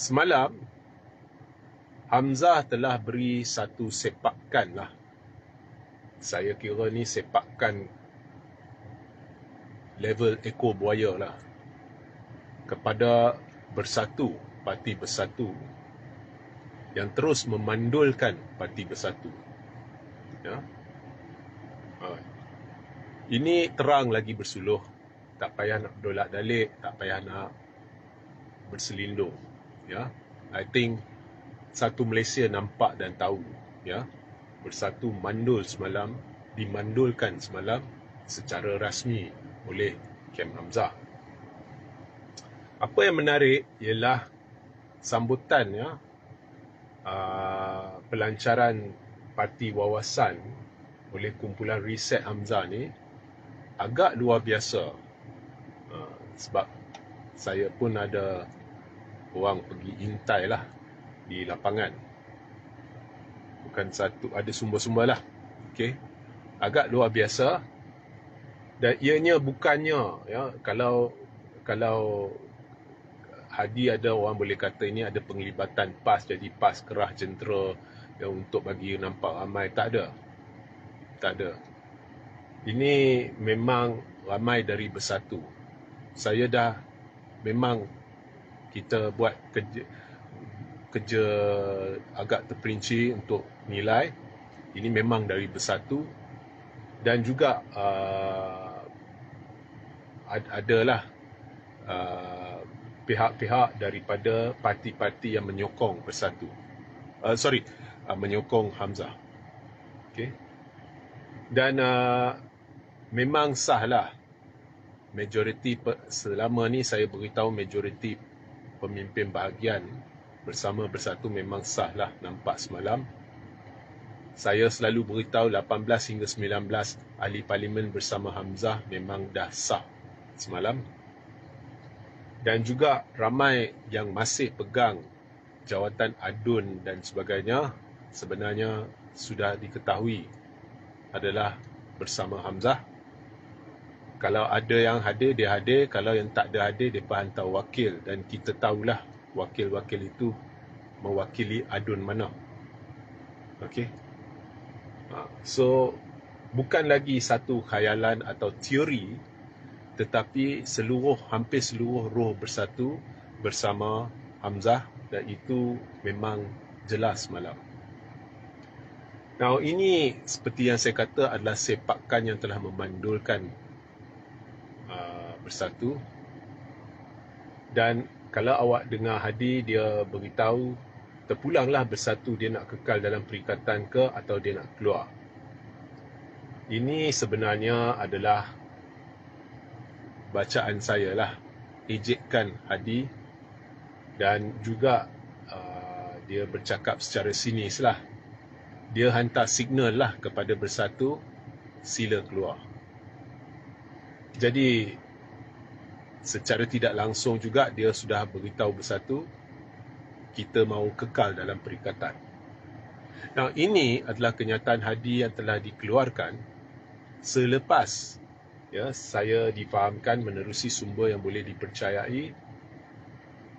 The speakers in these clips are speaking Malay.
Semalam Hamzah telah beri satu sepakan lah. Saya kira ni sepakan level ekor buaya lah, kepada Bersatu, Parti Bersatu, yang terus memandulkan Parti Bersatu. Ya. Ini terang lagi bersuluh. Tak payah nak dolak-dalik, tak payah nak berselindung. Ya. I think satu Malaysia nampak dan tahu. Ya. Bersatu mandul semalam, dimandulkan semalam secara rasmi oleh Kem Hamzah. Apa yang menarik ialah sambutan, ya, pelancaran parti wawasan oleh kumpulan riset Hamzah ni agak luar biasa. Sebab saya pun ada orang pergi intai lah di lapangan. Bukan satu, ada sumber-sumber lah. Okay. Agak luar biasa. Dan ianya bukannya, ya, kalau Hadi ada orang boleh kata ini ada penglibatan PAS, jadi PAS kerah jentera, ya, untuk bagi nampak ramai. Tak ada. Tak ada. Ini memang ramai dari Bersatu. Saya dah, memang kita buat kerja agak terperinci untuk nilai. Ini memang dari Bersatu. Dan juga adalah pihak-pihak daripada parti-parti yang menyokong Bersatu. Menyokong Hamzah. Okay. Dan memang sahlah majoriti, selama ni saya beritahu majoriti pemimpin bahagian bersama Bersatu memang sahlah nampak semalam. Saya selalu beritahu 18 hingga 19 ahli parlimen bersama Hamzah memang dah sah semalam. Dan juga ramai yang masih pegang jawatan adun dan sebagainya sebenarnya sudah diketahui adalah bersama Hamzah. Kalau ada yang hadir, dia hadir. Kalau yang tak ada hadir, mereka hantar wakil. Dan kita tahulah wakil-wakil itu mewakili adun mana. Okey. So, bukan lagi satu khayalan atau teori, tetapi hampir seluruh roh Bersatu bersama Hamzah, dan itu memang jelas malam. Now, ini seperti yang saya kata adalah sepakan yang telah memandulkan Bersatu. Dan kalau awak dengar Hadi, dia beritahu terpulanglah Bersatu, dia nak kekal dalam perikatan ke atau dia nak keluar. Ini sebenarnya adalah bacaan saya lah, ejekan Hadi, dan juga dia bercakap secara sinis lah. Dia hantar signal lah kepada Bersatu, sila keluar. Jadi secara tidak langsung juga dia sudah beritahu Bersatu, kita mahu kekal dalam perikatan. Nah, ini adalah kenyataan Hadi yang telah dikeluarkan selepas, ya, saya difahamkan menerusi sumber yang boleh dipercayai,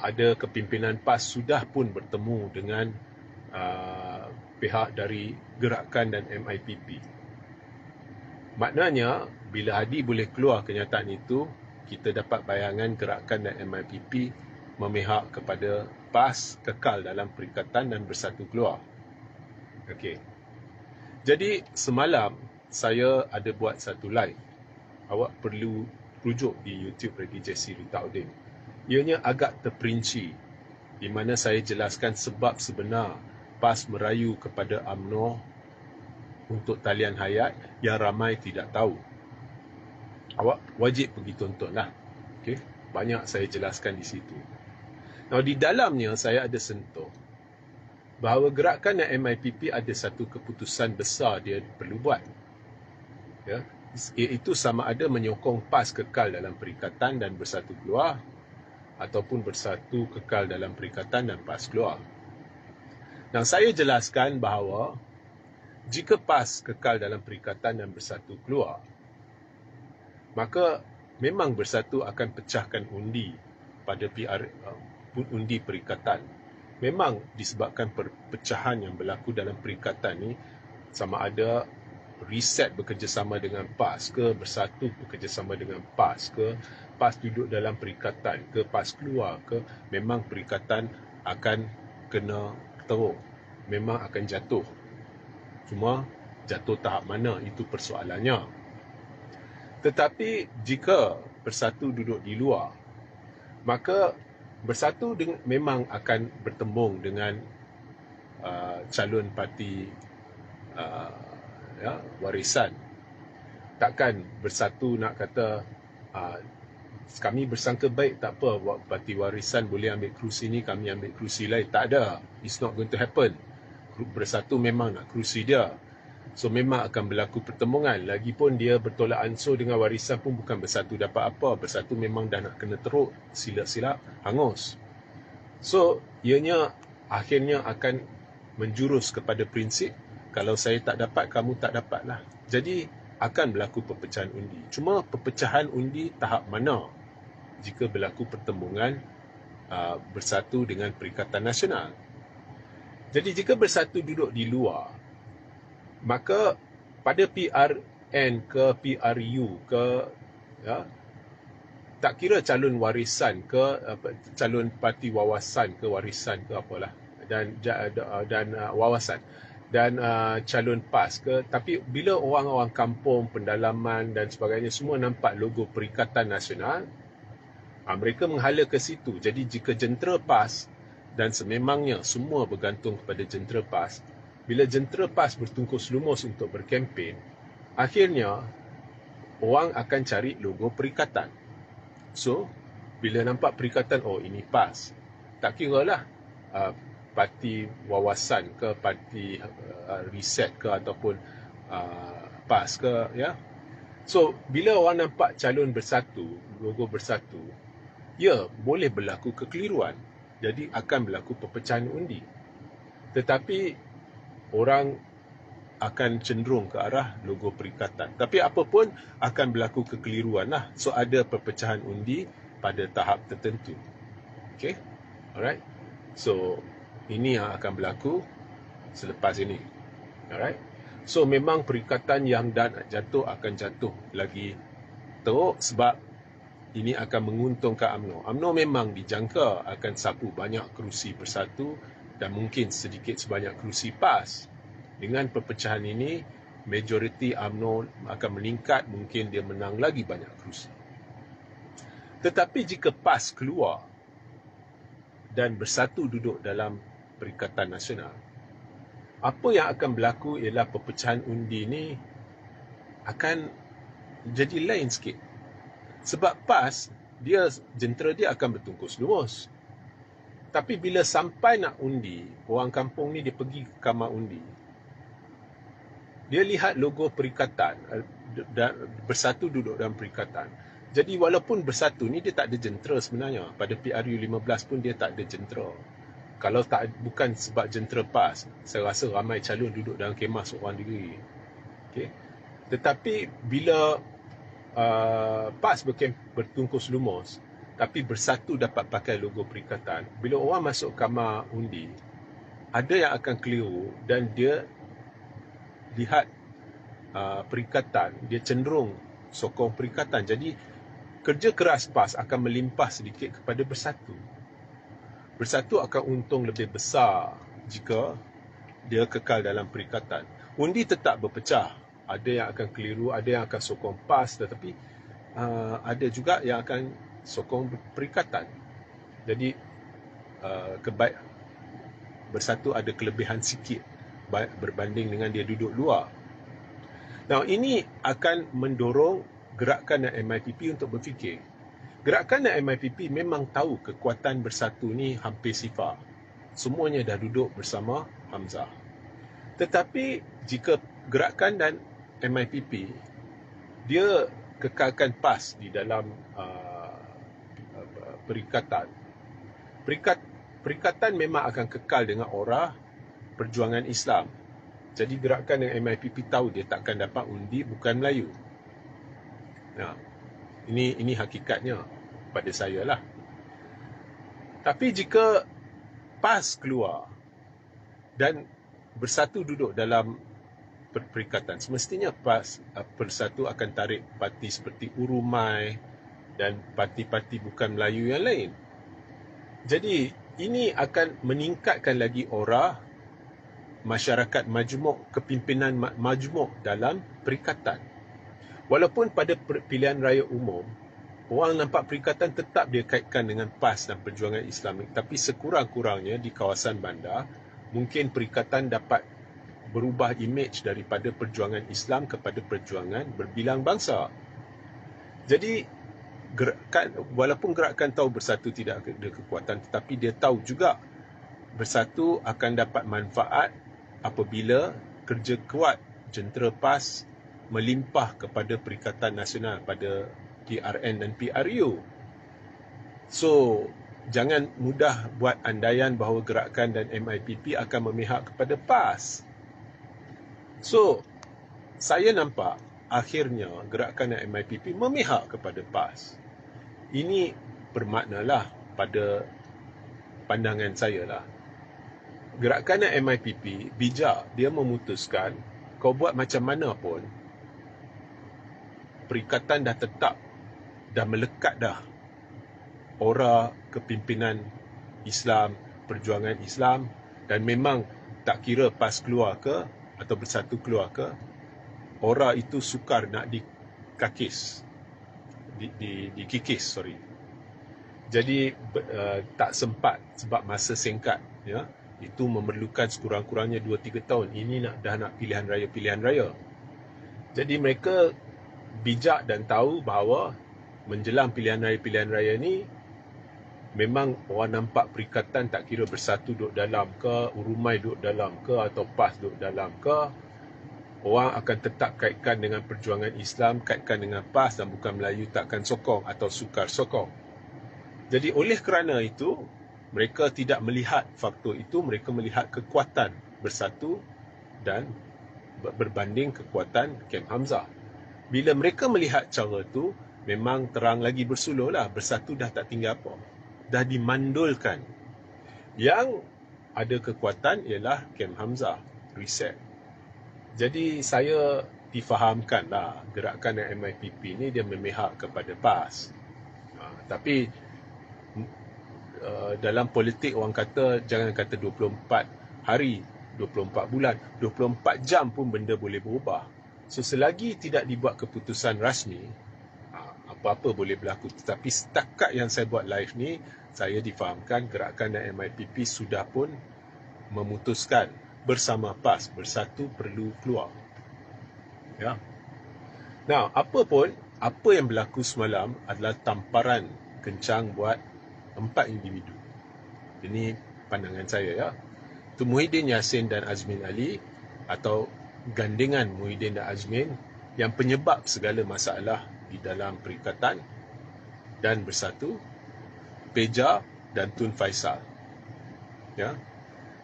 ada kepimpinan PAS sudah pun bertemu dengan pihak dari Gerakan dan MIPP. Maknanya bila Hadi boleh keluar kenyataan itu, kita dapat bayangan Gerakan dan MIPP memihak kepada PAS kekal dalam perikatan dan Bersatu keluar. Okey. Jadi semalam saya ada buat satu live. Awak perlu rujuk di YouTube Regi Jesse Ritaudin. Ianya agak terperinci, di mana saya jelaskan sebab sebenar PAS merayu kepada UMNO untuk talian hayat yang ramai tidak tahu. Awak wajib pergi tontonlah. Okey, banyak saya jelaskan di situ. Nah, di dalamnya saya ada sentuh bahawa Gerakan dan MIPP ada satu keputusan besar dia perlu buat. Ya, iaitu sama ada menyokong PAS kekal dalam perikatan dan Bersatu keluar, ataupun Bersatu kekal dalam perikatan dan PAS keluar. Dan saya jelaskan bahawa jika PAS kekal dalam perikatan dan Bersatu keluar, maka memang Bersatu akan pecahkan undi pada undi perikatan. Memang disebabkan perpecahan yang berlaku dalam perikatan ni, sama ada Reset bekerjasama dengan PAS ke, Bersatu bekerjasama dengan PAS ke, PAS duduk dalam perikatan ke, PAS keluar ke, memang perikatan akan kena teruk, memang akan jatuh. Cuma jatuh tahap mana, itu persoalannya. Tetapi jika Bersatu duduk di luar, maka Bersatu memang akan bertembung dengan calon parti warisan. Takkan Bersatu nak kata kami bersangka baik, tak apa, parti warisan boleh ambil kerusi ni, kami ambil kerusi lain. Tak ada, it's not going to happen. Bersatu memang nak kerusi dia, so memang akan berlaku pertembungan. Lagipun dia bertolak ansur dengan warisan pun bukan Bersatu dapat apa. Bersatu memang dah nak kena teruk, silap-silap hangus. So ianya akhirnya akan menjurus kepada prinsip, kalau saya tak dapat, kamu tak dapatlah. Jadi akan berlaku perpecahan undi. Cuma perpecahan undi tahap mana jika berlaku pertembungan Bersatu dengan Perikatan Nasional. Jadi jika Bersatu duduk di luar, maka pada PRN ke PRU ke, tak kira calon warisan ke, calon parti wawasan ke, warisan ke apalah, dan wawasan, dan calon PAS ke, tapi bila orang-orang kampung, pendalaman dan sebagainya semua nampak logo Perikatan Nasional, mereka menghala ke situ. Jadi jika jentera PAS, dan sememangnya semua bergantung kepada jentera PAS, bila jentera PAS bertungkus lumus untuk berkempen, akhirnya orang akan cari logo perikatan. So bila nampak perikatan, oh ini PAS, tak kira lah parti wawasan ke, parti Reset ke, ataupun PAS ke, ya. So bila orang nampak calon Bersatu, logo Bersatu, ya boleh berlaku kekeliruan. Jadi akan berlaku perpecahan undi. Tetapi orang akan cenderung ke arah logo perikatan. Tapi apapun akan berlaku kekeliruan lah. So ada perpecahan undi pada tahap tertentu. Okay, alright. So ini yang akan berlaku selepas ini. Alright. So memang perikatan yang dah nak jatuh akan jatuh lagi teruk, sebab ini akan menguntungkan UMNO. UMNO memang dijangka akan sapu banyak kerusi Bersatu dan mungkin sedikit sebanyak kerusi PAS. Dengan perpecahan ini, majoriti UMNO akan meningkat, mungkin dia menang lagi banyak kerusi. Tetapi jika PAS keluar dan Bersatu duduk dalam Perikatan Nasional, apa yang akan berlaku ialah perpecahan undi ini akan jadi lain sikit. Sebab PAS, jentera dia akan bertungkus lumus. Tapi bila sampai nak undi, orang kampung ni dia pergi ke kamar undi, dia lihat logo perikatan, Bersatu duduk dalam perikatan. Jadi walaupun Bersatu ni dia tak ada jentera sebenarnya. Pada PRU 15 pun dia tak ada jentera. Kalau bukan sebab jentera PAS, saya rasa ramai calon duduk dalam kemah seorang diri. Okay. Tetapi bila PAS bertungkus lumus, tapi Bersatu dapat pakai logo perikatan, bila orang masuk kamar undi, ada yang akan keliru dan dia lihat perikatan, dia cenderung sokong perikatan. Jadi kerja keras PAS akan melimpah sedikit kepada Bersatu. Bersatu akan untung lebih besar jika dia kekal dalam perikatan. Undi tetap berpecah. Ada yang akan keliru, ada yang akan sokong PAS, tetapi ada juga yang akan sokong perikatan. Jadi Bersatu ada kelebihan sikit berbanding dengan dia duduk luar. Nah, ini akan mendorong gerakan dan MIPP untuk berfikir. Gerakan dan MIPP memang tahu kekuatan Bersatu ni hampir sifar. Semuanya dah duduk bersama Hamzah. Tetapi jika gerakan dan MIPP dia kekalkan PAS di dalam perikatan, perikatan memang akan kekal dengan aura perjuangan Islam. Jadi gerakan dan MIPP tahu dia takkan dapat undi bukan Melayu. Nah, ini hakikatnya pada saya lah. Tapi jika PAS keluar dan Bersatu duduk dalam perikatan, semestinya PAS Bersatu akan tarik parti seperti Urumai dan parti-parti bukan Melayu yang lain. Jadi ini akan meningkatkan lagi aura masyarakat majmuk, kepimpinan majmuk dalam perikatan. Walaupun pada pilihan raya umum, orang nampak perikatan tetap dia kaitkan dengan PAS dan perjuangan Islamik, tapi sekurang-kurangnya di kawasan bandar, mungkin perikatan dapat berubah imej daripada perjuangan Islam kepada perjuangan berbilang bangsa. Jadi walaupun gerakan tahu Bersatu tidak ada kekuatan, tetapi dia tahu juga Bersatu akan dapat manfaat apabila kerja kuat jentera PAS melimpah kepada Perikatan Nasional, pada PRN dan PRU. So, jangan mudah buat andaian bahawa gerakan dan MIPP akan memihak kepada PAS. So, saya nampak akhirnya gerakan dan MIPP memihak kepada PAS. Ini bermaknalah pada pandangan saya lah, gerakan dan MIPP bijak, dia memutuskan kau buat macam mana pun, perikatan dah tetap, dah melekat dah aura kepimpinan Islam, perjuangan Islam, dan memang tak kira PAS keluar ke atau Bersatu keluar ke, aura itu sukar nak dikikis. Jadi tak sempat sebab masa singkat, ya. Itu memerlukan sekurang-kurangnya 2-3 tahun. Ini dah nak pilihan raya. Jadi mereka bijak dan tahu bahawa menjelang pilihan raya ni, memang orang nampak perikatan tak kira Bersatu duduk dalam ke, Urumai duduk dalam ke, atau PAS duduk dalam ke, orang akan tetap kaitkan dengan perjuangan Islam, kaitkan dengan PAS, dan bukan Melayu takkan sokong atau sukar sokong. Jadi oleh kerana itu, mereka tidak melihat faktor itu, mereka melihat kekuatan Bersatu dan berbanding kekuatan Kem Hamzah. Bila mereka melihat cara itu, memang terang lagi bersuluh lah, Bersatu dah tak tinggal apa, dah dimandulkan. Yang ada kekuatan ialah Kem Hamzah, reset. Jadi saya difahamkan lah, gerakan MIPP ni dia memihak kepada PAS. Tapi dalam politik orang kata, jangan kata 24 hari, 24 bulan, 24 jam pun benda boleh berubah. So selagi tidak dibuat keputusan rasmi, apa-apa boleh berlaku. Tetapi setakat yang saya buat live ni, saya difahamkan gerakan dan MIPP sudah pun memutuskan bersama PAS, Bersatu perlu keluar. Ya. Now, apa yang berlaku semalam adalah tamparan kencang buat 4 individu. Ini pandangan saya, ya. Itu Muhyiddin Yassin dan Azmin Ali, atau gandengan Muhyiddin dan Azmin, yang penyebab segala masalah di dalam perikatan dan Bersatu, Peja dan Tun Faisal. Ya.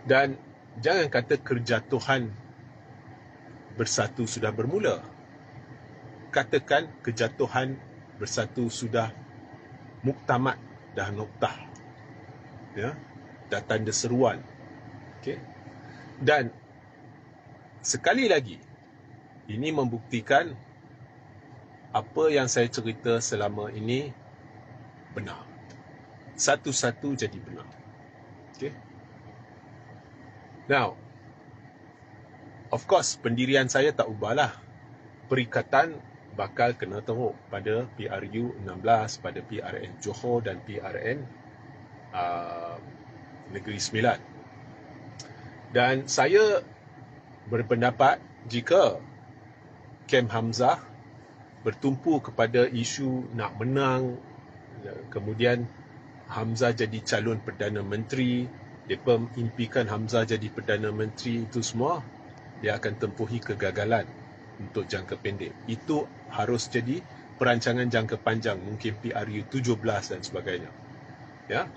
Dan jangan kata kejatuhan Bersatu sudah bermula. Katakan kejatuhan Bersatu sudah muktamad, dah noktah. Ya, dah tanda seruan. Okey. Dan sekali lagi, ini membuktikan apa yang saya cerita selama ini benar. Satu-satu jadi benar. Okey. Now, of course, pendirian saya tak ubahlah. Perikatan bakal kena teruk pada PRU 16, pada PRN Johor dan PRN Negeri Sembilan. Dan saya berpendapat jika Kem Hamzah bertumpu kepada isu nak menang, kemudian Hamzah jadi calon Perdana Menteri, mereka impikan Hamzah jadi Perdana Menteri, itu semua dia akan tempuhi kegagalan untuk jangka pendek. Itu harus jadi perancangan jangka panjang, mungkin PRU 17 dan sebagainya. Ya.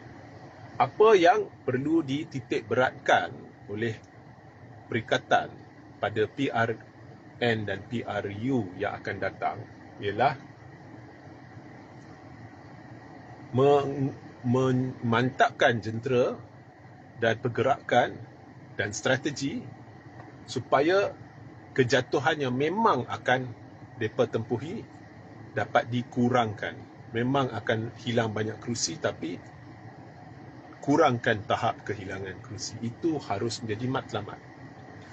Apa yang perlu dititik beratkan oleh perikatan pada PRN dan PRU yang akan datang ialah memantapkan jentera dan pergerakan dan strategi supaya kejatuhan yang memang akan mereka tempuhi dapat dikurangkan. Memang akan hilang banyak kerusi, tapi kurangkan tahap kehilangan kerusi. Itu harus menjadi matlamat.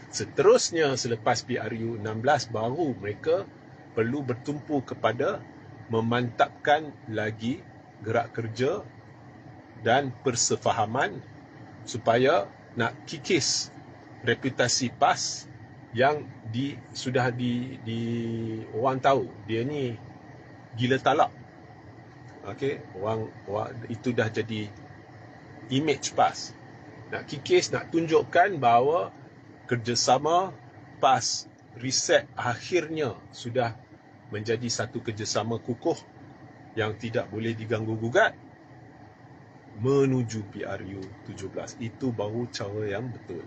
Seterusnya selepas PRU 16 baru mereka perlu bertumpu kepada memantapkan lagi gerak kerja dan persefahaman supaya nak kikis reputasi PAS yang sudah orang tahu dia ni gila talak. Okey, orang itu dah jadi image PAS. Nak kikis, nak tunjukkan bahawa kerjasama PAS Reset akhirnya sudah menjadi satu kerjasama kukuh yang tidak boleh diganggu-gugat menuju PRU 17. Itu baru cara yang betul.